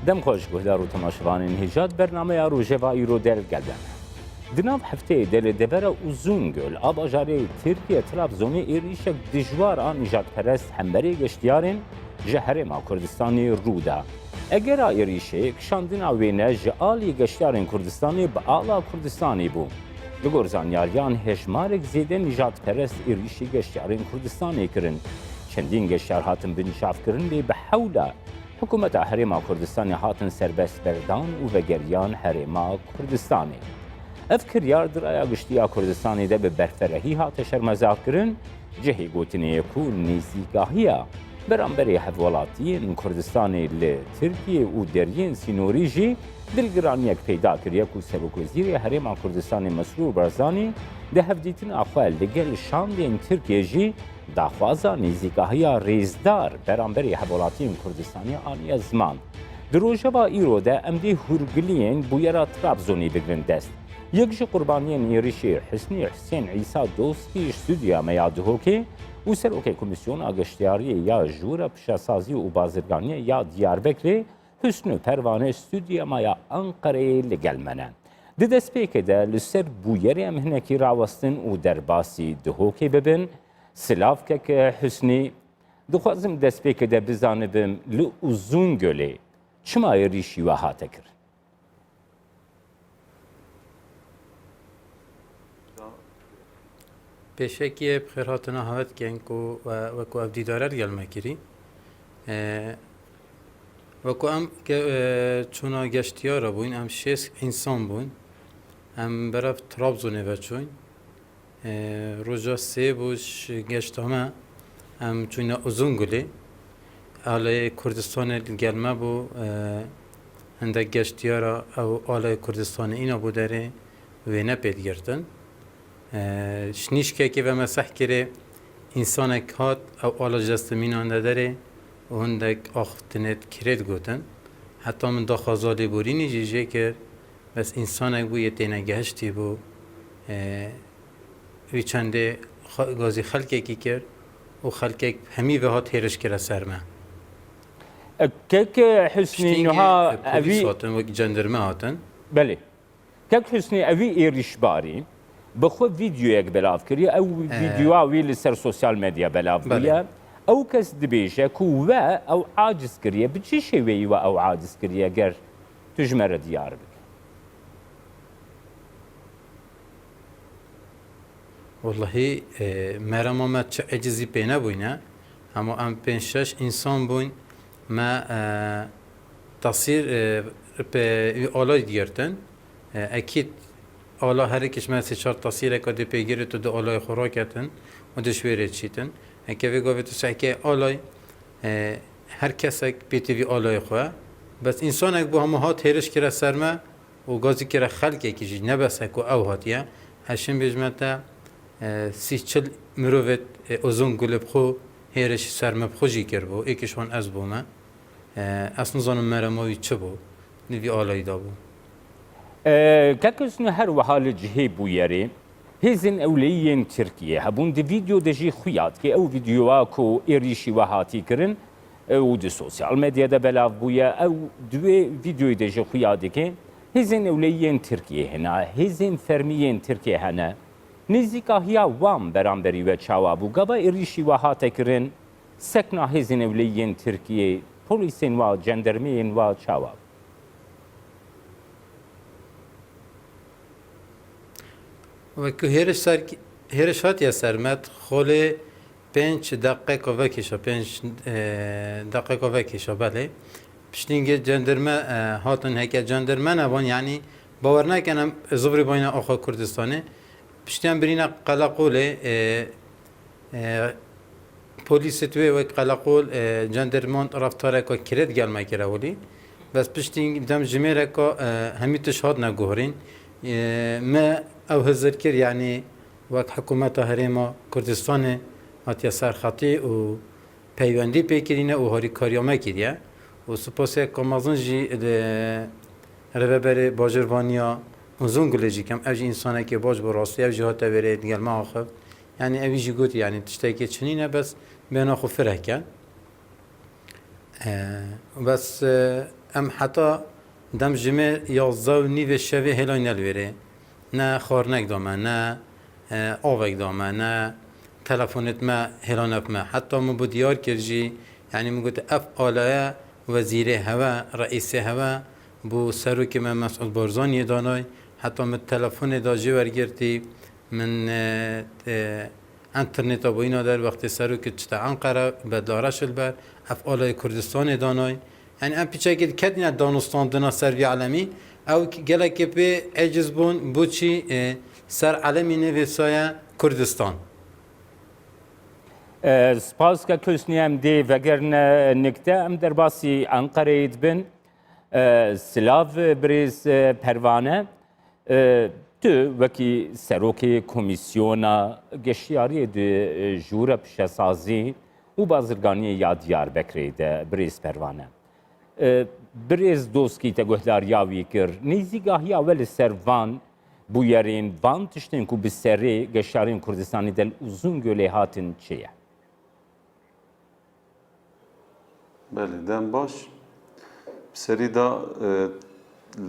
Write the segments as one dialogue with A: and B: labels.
A: دم خوش گهدار و تماشوانین هیجاد برنامه روژوا ایرو دل گلدن. دناف هفته دل دبر uzun göl abajarı Türkiye Trabzon'u irişek dijwar an nijat perest hemberi geçtiyarin Herêma Kurdistanê Rûda. Eger a irîşê kişandina wê ne ji alî geştyarên Kurdistanê bi ala Kurdistanê bû. Li gor zanyariyan hejmarek zêde nijatperest irîşî geştyarên Kurdistanê kirin. Çendîn geştyar hatin binîşafkirin lê bi hewla Hikûmeta Herêma Kurdistanê hatin serbest berdan û vegeriyan Herêma Kurdistanê. Ev kiryar diraya giştiya Kurdistanê de bi berferehî hate şermezarkirin cihê gotinê ku nêzîgahiya beramberê hevwelatiyên Kurdistanê li Tirkiye û deryên sînorî jî dilgiraniyek peyda kiriye ku Serokvezîrê Herêma Kurdistanê Mesrûr Barzanî di hevdîtina xwe li gel şandên Tirkiye jî daxwaza nêzîgahiya rêzdar beramberê hevwelatiyên Kurdistanê aniye ziman. Di rojeva îro de em dê hûrgiliyên bûyera Trabzonê bigirin dest. Yek ji qurbaniyên êrişê Hisnî Hüseyn İsa Dostî ji stûdyoya me ya Duhokê û serokê Komîsyona Geştyariyê ya Jûra Pişesazî û Bazirganiyê ya Diyarbekirê Hüsnü Pervane stûdyoya me ya Enqereyê li gel me ne. Di destpêkê de li ser bûyerê em hinekî rawestin û derbasî Duhokê bibin. Silav keke Hüsnî, dixwazim destpêkê de bizanibim li Uzun Gölê çima êrişî we hate kirin?
B: Pêşekî xêrhatina havetken ku wekû ev dîdarer gelme kirî. Wekû em çûna geştiyara bûn, em şêst însan bûn. Em berev Trabzonê veçûn. Roja sê bû ji geşta me em çûne Uzungulê. Aleyê Kurdistanê gelme bû hindek geştiyara ew aleyê Kurdistanê îna bû derê wê nepêdgirtin. Şnîşkekê ve meseh kirê însanek hat ew ala ji destmînan de derê û hindek axiftinê kirê digotin. Heta min daxwaza lêborînê jî jê kir bes însanek bû yê têne gehiştî bû wî çendê gazî xelkekî kir û xelkek hemî ve hat hêrişkire ser me.
A: Kek Hüsnî niha
B: evî hatin wek cenderme hatin.
A: Belê. Kek Hüsnî evî êrişbarî bi xwe vîdyoyek belav kiriye ew vîdyoa wî li ser sosyal medya belav bûye. Ew kes dibêje ku we ew aciz kiriye bi çi şêweyî we ew aciz kiriye ger tu ji me re diyar bike.
B: Wallahî merema me çi ecizî pê nebûne hemû em pênc şeş însan bûn me tasîr pê alay digirtin. Ekîd ala herêkî me sê çar tasîreka dê pêgirê tu di alayê xwe raketin û di şwêrê çîtin. Hekevê gavê tu sehkê alay her kesek pêtî vî alayê xwe bes însanek bû hemû hat hêriş kire ser me û gazî kire xelkekî jî nebese ku ew hatiye heşîm bêjme te sî çil mirovê Uzungulê bi xwe hêriş ser me bi xwe jî kirbû êkî ji wan ez bûme ez nizanim merema wî çi bû nîvî alayî da bû.
A: Kek Hüsnî her wiha li cihê bûyerê hêzên ewleyiyên Tirkiye hebûn di vîdyo de jî xuyat ki ew vîdyoa ku êrişî we hatî kirin û di sosyal medyada belav bûye ew divê vîdyoyê de jî xuya dike hêzên ewleyiyên Tirkiye hene hêzên fermiyên Tirkiye hene nêzîkahiya wan beramberî we çawa bû gava êrişî we hate kirin sekna hêzên ewleyiyên Tirkiye polîsên we cendermeyên we çawa bû.
B: Wekû hêriş hatiye ser me xolê 5 deqeka vekîşa 5 deqeka vekîşa belê piştîngê cenderme hatin heke cenderme nevan yanî bawer nekin em zivirê bayna axa Kurdistanê piştiyan birîne Qeleqolê polîsê wê wek Qeleqol cenderman raftareka kiret gelme kire welî bes piştî dem jimêreka hemî tiş hat neguherîn me ew hizir kir yanî wek hikûmeta Herêma Kurdistanê hatiye serxetî û peywendî pêkirîne û harîkariya me kiriye û spasê Kamazin jî rêveberê bajirvaniya Uzungulê jî kem ev jî însanekî baş bi rastî ev jî hate wêrê digelme axir yanî evî jî got yanî tiştekî çinîne bes bêhna xwe fireh ke bes ام حتی دم جمع 11 نیو شوی هلای نلویره نه خورنک دامه نه آوک دامه نه تلفونت ما هلانف ما حتی ما بود دیار کرجی یعنی مگوت اف آلایه وزیر هوا رئیس هوا بو سروک ما مسعود بارزانی دانای حتی من تلفن داجی ورگرتی من انترنت با اینا در وقت سروک چتا انقره بدلارش البر اف آلای کردستان دانای یعنی ام پیچه که کدینا دانستان دنا سروی عالمی او گله که به عجز بون بوچی سر عالمی نویسای کردستان
A: سپاس که کسنی هم دی وگرن نکته ام در باسی انقره بن سلاف بریز پروانه تو وکی سروک کمیسیونا گشتیاری دی جورب شسازی و بازرگانی یادیار بکرید بریز پروانه بریز دوسکی تگهدار یاوی کر نیزیگاهی اول سروان بویرین وان تشتین کو بسری گشتیارین کردستانی دل uzun göle hatin çiye.
C: بله دم باش سری دا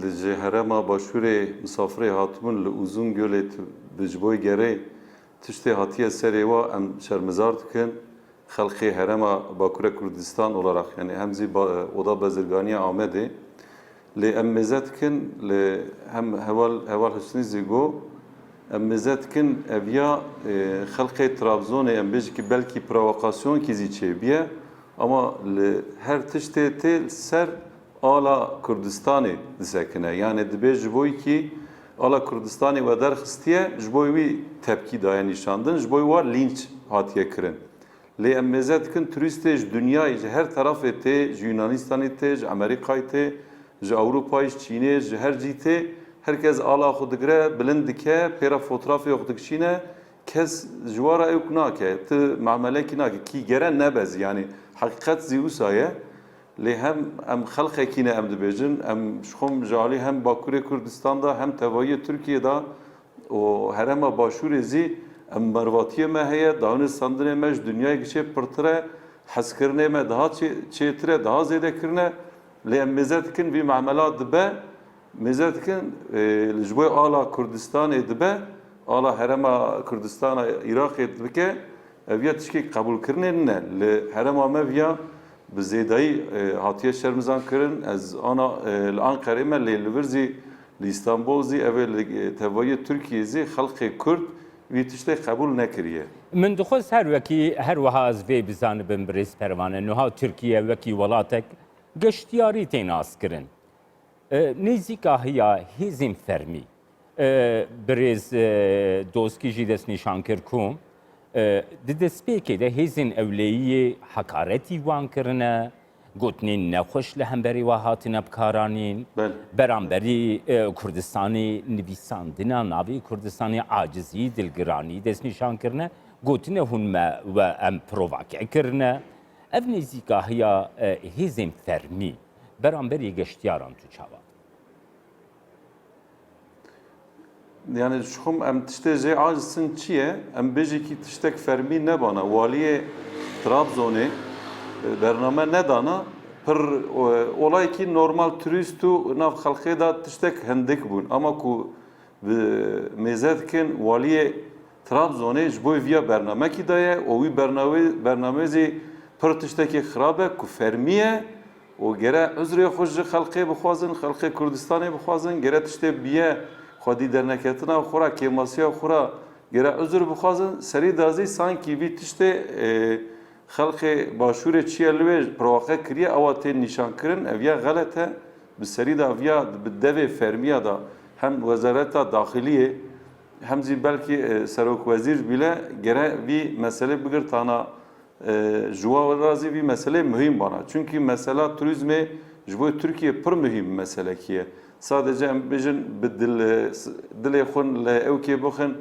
C: لجه هرما باشور مسافر هاتمون لعوزون گلت بجبوی گره تشتی هاتیه سری و ام شرمزار کن خلقی هرما باکوره کردستان olarak yani hemzi oda bazırgani amede li em mezet kin li hem heval hüsnü zigo em mezet kin evya xalqi Trabzon'e em bej ki belki provokasyon kizi çebiye ama her tişte tel ser ala Kurdistan'ı disekine yani dibe jboy ki ala Kurdistan'ı ve derxistiye jboy vi tepki daya nişandın jboy var linç hatiye kirin li emmezet kin turistej dünyayı her taraf ete Yunanistan'ı te Amerika'yı te Avrupa'yı Çin'e her cite herkes ala xudgre bilindike pera fotoğrafı yok dikşine kes jwara yok nake te mameleki nake ki geren nebez yani حقیقت زیوسایه لی هم خلق کینه هم دبیجن هم شخم جالی هم باکوری کردستان دا هم توایی ترکیه دا و هرم باشور زی هم مرواتیه ما هیا دانستاندنه مش دنیای گشه پرتره حس کرنه ما daha چیتره daha زیده کرنه لی هم مزد کن وی معاملات دبه مزد کن لجبوی آلا کردستان دبه آلا هرم کردستان عراق دبکه اویا تشکی قبول کردن نه ل هرم آمویا بزیدایی هاتیه شرمزان کردن از آن الانقره ما لیلورزی لیستانبول زی اول توایی ترکیه زی خلق کرد وی تشتی قبول نکریه.
A: من دخوز هر وهاز وی بزن بن بریز پروانه نها ترکیه وکی ولاتک گشتیاری تیناس کردن. نزیکاهیا هیزم فرمی بریز دوسکی جیدس نشان کرکوم. دەستپێکێ دە هێزن ئەولەیە حەکارەتی وانکردنە گوتنین نەخۆش لە هەمبەری وا هاتنە بکارانین بەرامبەری کوردستانی نویساندنە ناوی کوردستانی عاجزی دلگرانی دەستنیشانکردنە گوتنە هونمە و ئەم پرۆڤاکێکردنە ئەv نێزیکاهەیە هێزên فەرمی بەرامبەری گەشتیاران تو çawa.
C: Yani şukum em tişte acısın çiye em beji ki tiştek fermi ne bana valiye Trabzon'e bername ne dana per olay ki normal turistu nav halkı da tiştek hendek bun ama ku mezetken valiye Trabzon'e jboy via bername ki daye o vi bernamezi per tişteki xrabe ku fermiye o gere üzre hoş halkı bixwazin halkı Kurdistan'ı bixwazin gere tişte biye خودی در نکتنا خورا که مسیح خورا گره عذر بخوازن سری دازی سانکی وی تشته خلق باشور چیه لوی پرواقع کریه اواتین نشان کرن اویا غلطه بسری دا اویا بدوی فرمیه دا هم وزارت داخلیه هم زی بلکی سروک وزیر بیله گره وی مسئله بگر تانا جوا رازی وی مسئله مهم بana çünkü mesela turizme جوی Türkiye پر مهم مسئله کیه sadece bejin dile xun le evke bixin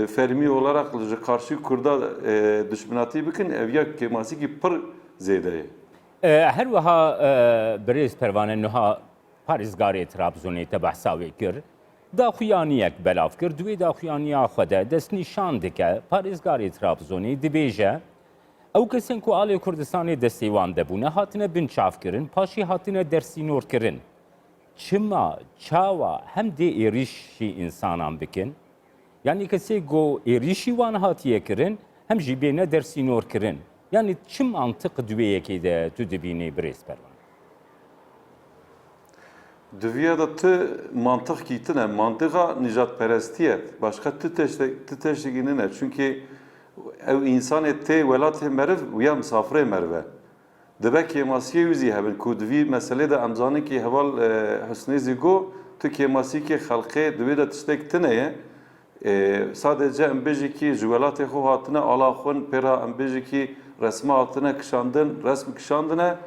C: fermi olarak karşı Kurda düşmanati bikin evya kemasi ki pır zedeye.
A: Her vaha beriz pervane nuha Parizgarê Trabzonê te behsa wê kir. Daxuyaniyek belav kir, duê daxuyaniya xwe de destnîşan dike Parizgarê Trabzonê dibêje ئەو کەسێن کو ئاڵێ کوردستانی دەستێوان دەبوونە هاتنە بنچافکردن پاشی هاتنە دەرسینۆرکردن چما چاوە هەم دێ ئێریشی ئینسانان بکن یعنی کەسێک گۆ ئێریشی وان هاتیەکردن هەم ژی بێنە دەرسینۆرکردن یعنی چم ئەنتق دوێیەکێدا تو دەبینی برێز پەروان
C: Diviye da tı mantık gitine, mantığa nicat perestiyet. Başka tı teştikini ne? Çünkü ev insan ette velat merv veya misafire merve. Debe kemasiye yüzü hebin. Kudvi mesele de amzanı ki heval hüsnü zigo tu kemasi ki halkı divi de tiştek tineye. Sadece embeci ki jüvelat xo hatine ala xun pera embeci ki resma hatine kışandın, resmi kışandına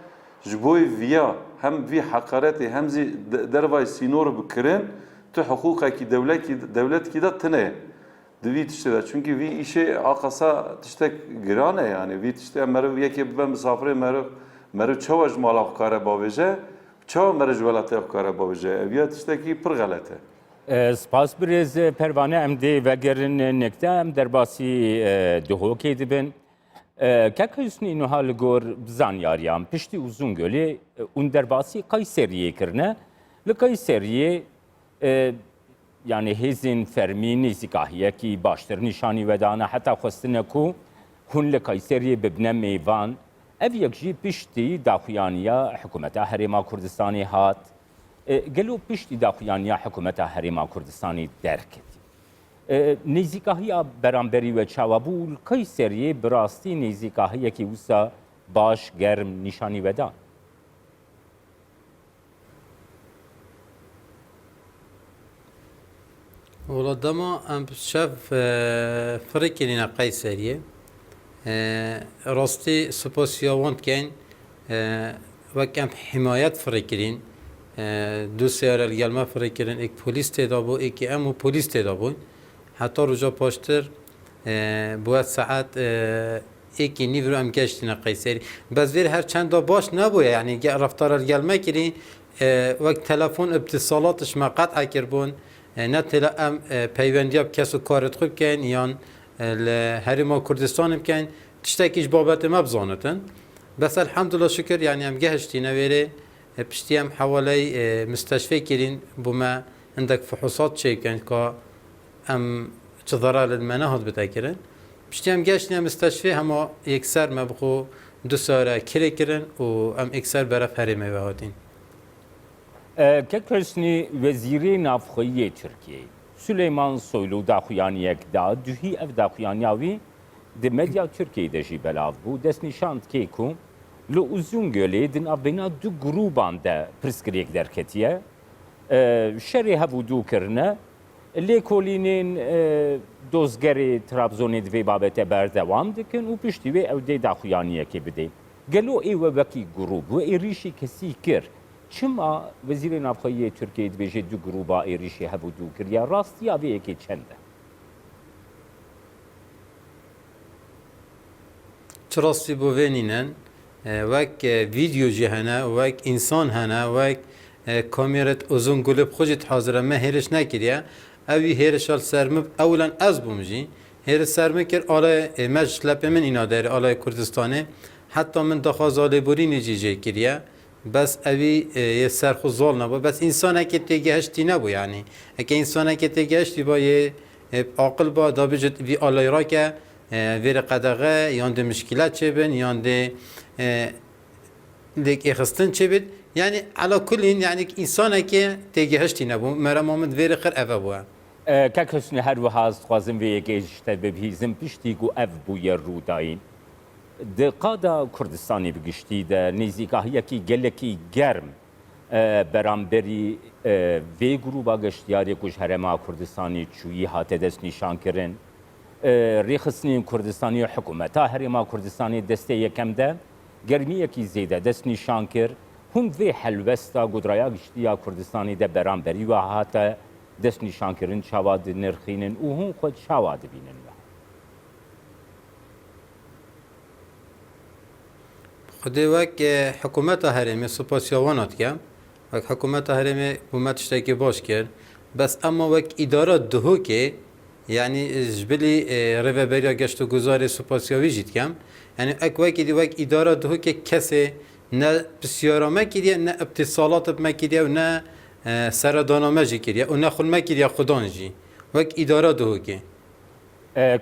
C: جبوی ویا هم وی حقارتی هم زی دروای سینور بکرن تو حقوقی که دولت کی داد تنه دوی تشته ده چونکی وی ایشه آقاسا تشته گرانه yani وی تشته مرو یکی به مسافر مرو چواج مالا کاره باوجه چوا مرو جوالات کاره باوجه ویا تشته کی پر غلطه
A: سپاس برێز پەروانە ئەم دێ vəگەرن نکتە ئەم دەرباسی دهۆکێ دبن کەک حوسنی نوها li gor bizanyariyan piştî Uzungölê û derbasî Qayseriyê kirine li Qayseriyê yani hêzên fermî nêzîkahiyekî baştir nîşanî vedane heta xwestine ku hûn li Qayseriyê bibne mêvan ev yek jî piştî daxuyaniya hikûmeta Herêma Kurdistanê hat gelo piştî daxuyaniya hikûmeta Herêma Kurdistanê derketî نێزیکاهیا بەرامبەری وە چاوەبوو Qayseriyê bi rastî nêzîkahiyekî wisa baş germ nîşanî vedan
B: Valla dema em şev firêkirîne Qayseriyê rastî spasiya wan dikin wek em himayet firêkirîn du sêre li gel me firêkirin êk polîs têda bû êkî em û polîs têda bûn heta roja paştir bu saet êkî nîv ro em geştîne Qayserî bez vê her çenda baş nebûye yani reftara li gel me kirî wek telefon iptisalatiş me qet'a kirbûn ne têle em peyvendiya bi kes û karê xwe bikin yan li Herêma Kurdistanê bikin tiştekî ji babetê me bizanitin bes elhemdullah şükür yani em gehiştîne wêrê piştî em hewaley müsteşfê kirîn bû me hindek fuhusat çêkin ka em çi zarar li me nehat bitekirin piştî em geştîne müsteşfê hema yekser me bixwe du sare kirê kirin û em ekser beref Herêmê ve hatin
A: کەک حوسنی وەزیرê navxweyiyê Tirkiyeyê Süleyman Soylu daxuyaniyek da duhî ev daxuyaniya wî di medya Tirkiyeyê de jî belav bû destnîşand kê ku li Uzungölê di navbêna du grûban de pirsgirêk derketiye şerê hebû dû kirine lêkolînên dozgerê Trabzonê divê babetê berdewam dikin û piştî wê ew dê daxuyaniyekê bide gelo êwe wekî grûp wê êrişî kesî kir çima Wezîrê Navxweyiyê Tirkiyeyê dibêje du grûba êrişî hebû dû kiriya rastiya vê yekê çend e
B: çi rastî bo vênînin wek vîdeo jî hene wek însan hene wek kamêret Uzungölê bi xwe jî dihazire me hêriş nekiriye ew wî hêrişa ser min ewlen ez bûm jî hêriş ser min kir alay me ji şlepê min îna derê alay Kurdistanê heta min daxwaza lêborînê jî jê kiriye bes evî yê serxwe zol nebû bes însanekê têgehiştî nebû yani heke însanekê têgehiştî ba yê aqil ba da bijî vî alayrake vêrê qedexe yan dê mişkîlet çêbin yan dê lêkêxistin çêbin yani ala kulîn yani însanekê têgehiştî nebû merema min vêrê xir ev bûye
A: کەک حوسنی هەر وەها dixwazim vê yekê ji te bibihîzim piştî ku ev bûye rûdayîn di qada Kurdistanê bigiştî de nêzîkahiyekî gelekî germ beramberî vê grûba geştyarê ku ji Herêma Kurdistanê çûyî hate dest nîşankirin rêxistinên Kurdistanê hikûmeta Herêma Kurdistanê destê yekem de germiyekî zêde dest nîşan kir hûn vê helwesta gudraya giştiya Kurdistanê de beramberî we hate dest nîşankirin çawa dinirxînin û hûn xwe çawa dibînin
B: Xwedê wek hikûmeta Herêmê spasiya wan hatike wek hikûmeta Herêmê bû me tiştekî baş kir bes ema wek îdara dihokê yani jbili reveberiya geşto guzarê spasiyavî jî dikem yani ek wekî di wek îdara dihokê kesê ne pisyara me kiriye ne iptisalat me kiriye û ne seredana me jî kiriye û ne xwe me kiriye xudan jî wek îdara dihokê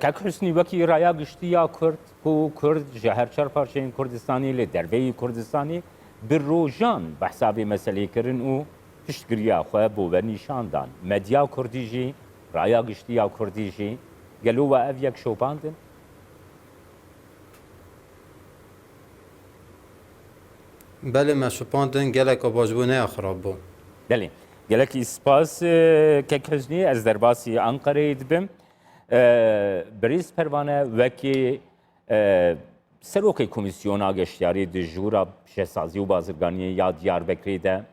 A: Kak Hüsnî wekî raya giştiya Kurd ku Kurd ji her çar parçeyên Kurdistanê lê derveyî Kurdistanê bi rojan behsabê meselê kirin û piştgiriya xwe bo ve nîşandan. Medya Kurdî jî, raya giştiya Kurdî jî gelo we ev yek şopandin?
B: belê me şupandin geleka bajbû neya xirab bû.
A: Delê. Gelekî spas Kek Hüsnî ez derbasî Enqereyê dibim. Birîz Pervane wekî serokê Komîsyona Geştyarî di jûra Şehsazî û Bazirganiyê ya Diyarbekirê de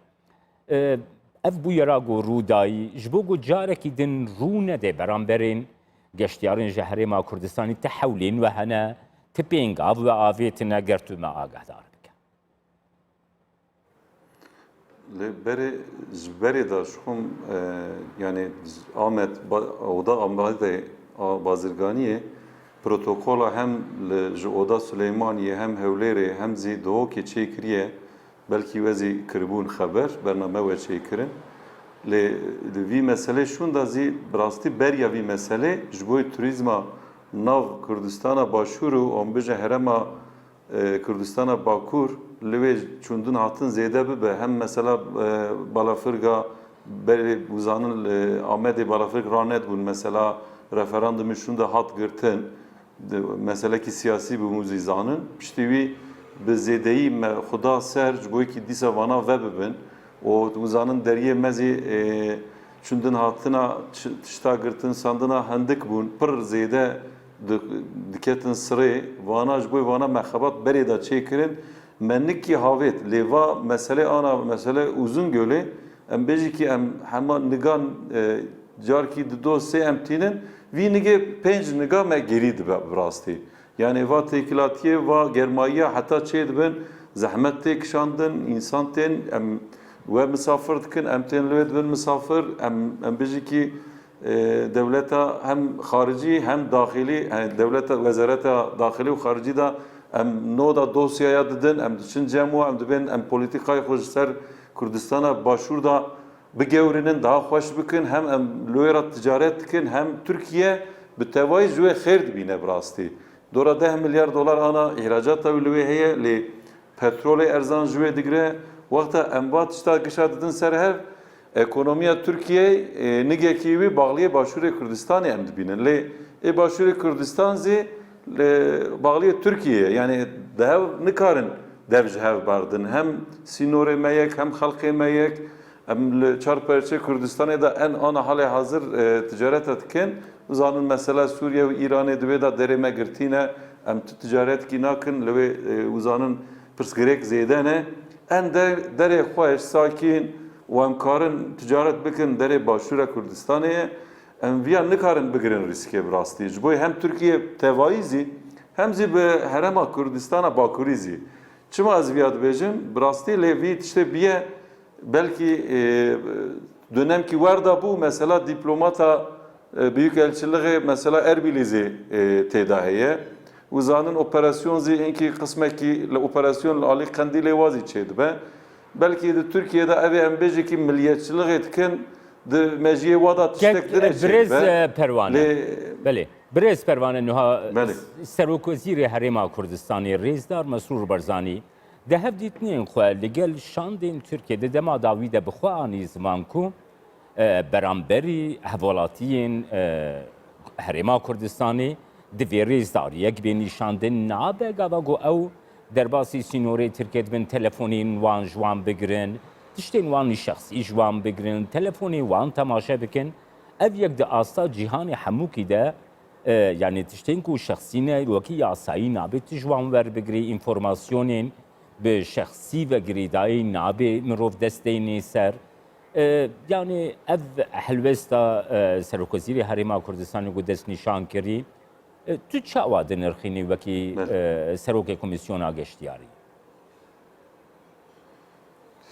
A: ev bûyera got Rûdayî ji bo got carekî din rû nede beramberên geştyarên ji Herêma Kurdistanê ti hewlên we hene ti pêngav ve avê tune ger tu me agahdar bike.
C: Berê ji berê de şixwim yani Amed oda Amedê Bazirganiyê protokola hem ji oda Süleymaniyê hem Hewlêrê hem zî dihokê çêkiriye belkî we zî kiribûn xeber bername we çêkirin lê li vî meselê şûn da zî bi rastî beriya vî meselê ji bo turîzma nav Kurdistana Başûr û ambêje herêma Kurdistana Bakur li wê çûndin hatin zêde bibe hem mesela balafirga berê uzanin Amedê balafirg ranet bûn mesela referandumê şûn de hat girtin meselekî siyasî bû mûzî zanin piştî wî bi zêdeyî me xuda ser ji bo yekî dîsa vana ve bibin û uzanin deriyê mezî çûndin hatina tişta girtin sandina hindik bûn pir zêde diketin sirê vana ji bo vana mexebat berê de çêkirin mennikî havêt lêva meselê ana mesele Uzun Gölê em bêjî ki em hema nigan carkî di do sê em tînin vî nigê pênc niga me gerî dibe bi rastî yani va têkilatiye va germayiya heta çê dibin zehmet tê kişandin însan tên em we misafir dikin em tên li wê dibin misafir em bêjî ki devleta hem xaricî hem daxilî devleta wezareta daxilî û xaricî da em noda dosyaya didin em diçin cem û em dibên em polîtîkayê xwe ji ser Kurdistana Başûr da bigewrinin daha xweş bikin hem em li wê re ticaret dikin hem Tirkiye bi tevayî ji wê xêr dibîne bi rastî dora 10 milyar dolar ana îhracata wî li wê heye lê petrolê erzan ji wê digire wexta em va tişta gişa didin ser hev ekonomiya Tirkiye nigekî wî bağliyê Başûrê Kurdistanê em dibînin lê Başûrê Kurdistan zî bağliyê Tirkiye yani dehev nikarin dev ji hev berdin hem sînorê me yek hem xelkê me yek em li çarperçê Kurdistanê de en ana halê hazir ticaret dikin zanin mesela Sûriye û Îranê divê de derê me girtîne em tu ticaretkî nakin li wê uzanin pirsgirêk zêde ne en derê xweş sakîn û em karin ticaret bikin derê Başûra Kurdistanê em viya nikarin bigirin rîskê bi rastî ji bo hem Tirkiye tevayî zî hem zî bi herêma Kurdistana Bakurî zî çima ez viya dibêjim bi rastî lê vî tiştê biye belkî dönemkî werda bû mesela diplomata Büyükelçiliğê mesela Erbilî zî têda heye û zanin operasyon zî hinkî qismekî li operasyon li alî Qendîlê wazî çê dibe belkî di Tirkiye'de ev em bêjî ki milliyetçiliğê dikin di mejiyê wa da tiştek dirê
A: Birêz Pervane belê Birêz Pervane niha Serokwezîrê Herêma Kurdistanê Rêzdar Mesrûr Barzanî di hev dîtinên xwe li gel şandên Tirkiyeyê di dema da wî de bi xwe anî ziman ku beramberî hevalatiyên Herêma Kurdistanê di vê rêzdariyek bê nîşandin nabe gava got ew derbasî sînorê Tirkiye dibin telefonên wan ji wan bigirin tiştên wan şexsî ji wan bigirin telefonê wan temaşe bikin ev yek di asta cîhanê hemûkî de yani tiştên ku şexsîne wekî yasayî nabe tu ji wan werbigirî înformasyonên bi şexsî ve girîdayî nabe mirov desteyînê ser yani ev helwesta Serokwezîrê Herêma Kurdistanê got dest nîşan kirî tu çawa dinirxînî wekî serokê Komîsyona Geştyarî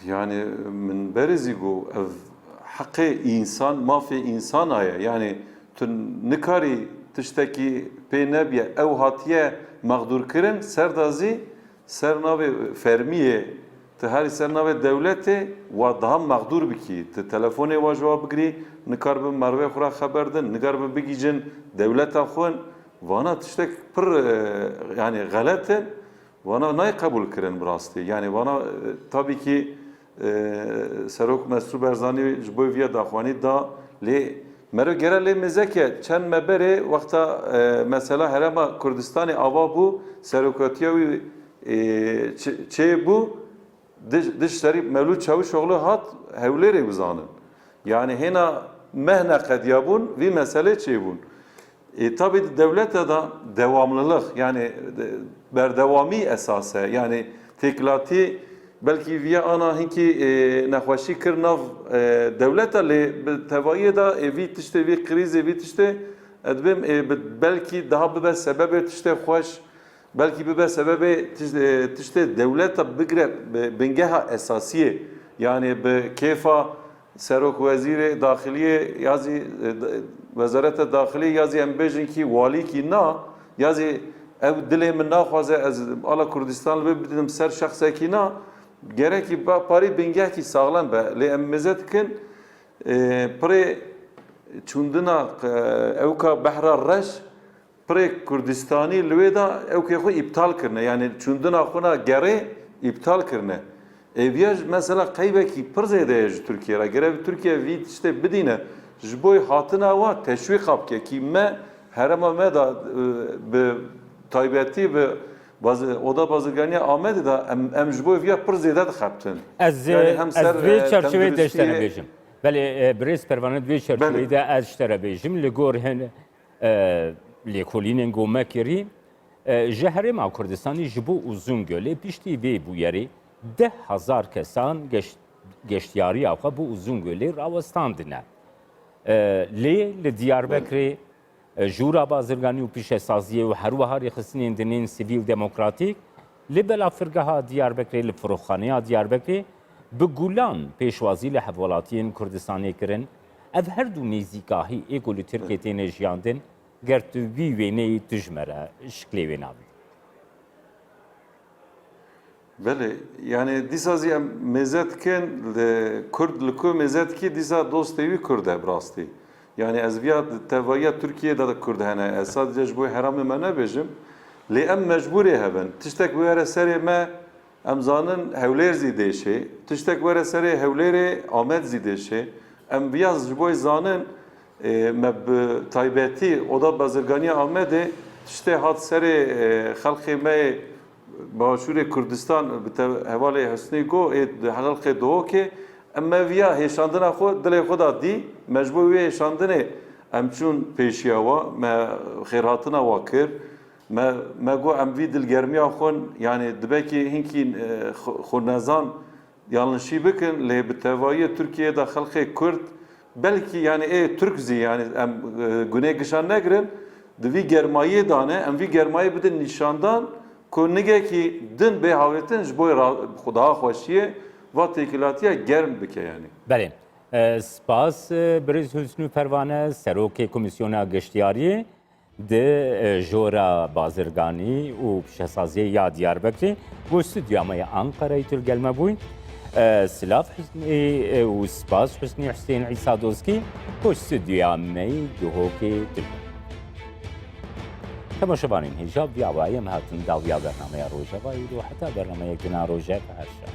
C: yani min berê zî got ev heqê însan mafê însan aye yani tu nikarî tiştekî pê nebiye ew hatiye mexdûrkirin serdazî ser navê fermiyê tu herî ser navê dewletê wa daha mexdûr bikî. Tu telefonê wa ji wa bigirî, nikar bi mervê xwe re xeber din, nikar bi bigîjin dewleta xwe. Vana tiştek pir yani xelet in. Vana nayê qebûl kirin bi rastî. Yani vana tabii ki Serok Mesrûr Barzanî ji bo vîya daxwanî da lê mero gere lê mezeke çend me berê wexta mesela Herêma Kurdistanê ava bû seroketiya wî çê bû Dişserî Mevlûd Çavuşoğlu hat hewlêrê bizanin. Yani hêna mehna qediya bûn vî meselê çêbûn. Tabii devlete da devamlılık yani berdevamî esas e. Yani tekilatî belki viya ana hinki nexweşî kir nav devleta lê bi tevayê da vî tiştê vî krîzê vî tiştê edibêm belki daha bibe sebebê tiştê xweş belki bibe sebebê tiştê devleta bigire bingeha esasiyê yani bi kêfa Serok Wezîrê Daxiliyê yazî Wezareta Daxilî yazî em bêjin ki walîkî na yazî ew dilê min naxwaze ez ala Kurdistan li bidim ser şexsekî na gerekî parî bingehkî saxlem be lê em mêze dikin pirê çûndina ewka behra reş pirê Kurdistanî li wê da ewkê xwe îptal kirine yani çûndina xwe na gerê îptal kirine. Eviye mesela kaybeki pir zêde ji Türkiye re gere Türkiye vî tiştê bidîne ji bo hatina wa teşwîq bike ki me herema me da bi taybetî bi oda bazirganiya Amedê da em ji bo vîya pir zêde dixebtin.
A: Ez vê çerçeveyê de ji te re bêjim. Belê birêz pervanê vê çerçeveyê de ez ji te re bêjim li gor hin lêkolînên gome kirî ji Herêma Kurdistanê ji bo Uzungölê piştî vê bûyerê 10,000 kesan geştiyariya xwe bu Uzungölê rawestandine. Lê li Diyarbekirê jûra bazirganî û pîşesaziyê û herwiha rêxistinên dinên sivîl demokratîk li belafirgeha Diyarbekirê li firoxxaneya Diyarbekirê bi gulan pêşwazî li hevwelatiyên Kurdistanê kirin. Ev her du nêzîkahî êgo li Tirkiye têne jiyandin ger tu vî wêneyê tu ji me re şiklê wê nabî.
C: Belê yani dîsa zî em mêze dikin Kurd li ku mêze dikî dîsa dostê wî Kurd e bi rastî. Yani ez viya tevaya Türkiye'de de Kurd hene. Ez sadece ji bo heramê me nebêjim. Lê em mecbûrê hebin. Tiştek were serê me em zanin hewlêr zî dêşê. Tiştek were serê hewlêrê Amed zî dêşê. Em viya ji bo zanin me bi taybetî oda bazirganiya Amedê tiştê hat serê xelkê me Başûrê Kurdistan bi hevalê Husnî got helqê Duhokê em me viya hêşandina xwe dilê xwe da dî mecbûr wê hêşandinê em çûn pêşiya wa me xêrhatina wa kir me got em vî dilgermiya xwe yani dibekî hinkî xwernezan yanlışî bikin lê bi tevayê Tirkiyeyê de xelkê Kurd belkî yani Türk zî yani em gunê gişan negirin di vî germayê dane em vî germayê bidin nîşandan ku nigekî din bê hawetin ji bo daha xweşiyê va tekilatiya germ bike yani.
A: Belê. Spas Birêz Hüsnû Pervane Serokê Komîsyona Geştiyariyê di jora bazirganî û pişesaziyê ya Diyarbekirê bu stûdyoya me ya Ankara'yê tûl gelme bûyn. Silav Hüsnî û spas Hüsnî Hüseyin İsa Doskî bu stûdyoya me Duhokê tûl. Temaşevanên hêja vî awayê em hatin dawiya bernameya Rojavayê û heta bernameyek dina Rojava her şa.